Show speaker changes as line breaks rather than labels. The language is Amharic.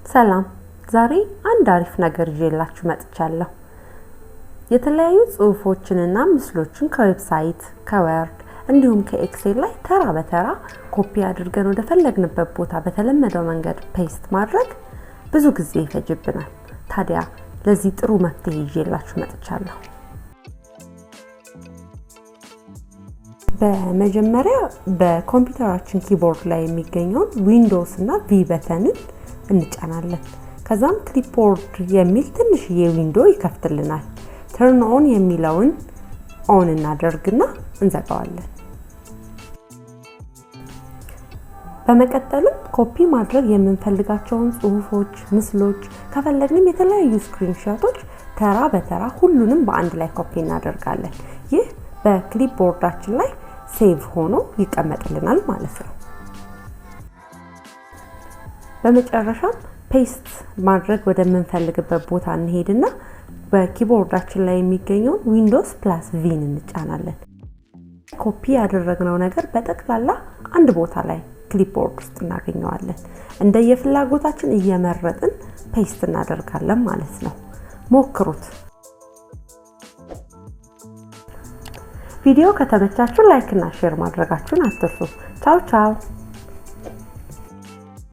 ሰላም ዛሬ አንድ አሪፍ ነገር ይዤላችሁ መጥቻለሁ። የተለያዩ ጽሁፎችንና ምስሎችን ከዌብሳይት ከወርድ እንዲሁም ከኤክሴል ላይ ተራ በተራ ኮፒ አድርገን ወደ ፈለግንበት ቦታ በተለመደው መንገድ ፔስት ማድረግ ብዙ ጊዜ ይፈጅብናል። ታዲያ ለዚህ ጥሩ መፍትሄ ይዤላችሁ መጥቻለሁ። በመጀመሪያ በኮምፒውተራችን ኪቦርድ ላይ የሚገኘው ዊንዶውስ እና ቪ በተንን እንጫናለን። ከዛም ክሊፕቦርድ የሚል ትንሽዬ ዊንዶ ይከፍትልናል። ተርን ኦን የሚለውን ኦን እናደርግና እንዘጋዋለን። በመቀጠልም ኮፒ ማድረግ የምንፈልጋቸውን ጽሁፎች፣ ምስሎች ከፈለግንም የተለያዩ ስክሪንሾቶች ተራ በተራ ሁሉንም በአንድ ላይ ኮፒ እናደርጋለን። ይህ በክሊፕቦርዳችን ላይ ሴቭ ሆኖ ይቀመጥልናል ማለት ነው። በመጨረሻም ፔስት ማድረግ ወደምንፈልግበት ቦታ እንሄድና በኪቦርዳችን ላይ የሚገኘው ዊንዶውስ ፕላስ ቪን እንጫናለን። ኮፒ ያደረግነው ነገር በጠቅላላ አንድ ቦታ ላይ ክሊፕቦርድ ውስጥ እናገኘዋለን። እንደየፍላጎታችን እየመረጥን ፔስት እናደርጋለን ማለት ነው። ሞክሩት። ቪዲዮ ከተመቻችሁ ላይክ እና ሼር ማድረጋችሁን አትርሱ። ቻው ቻው።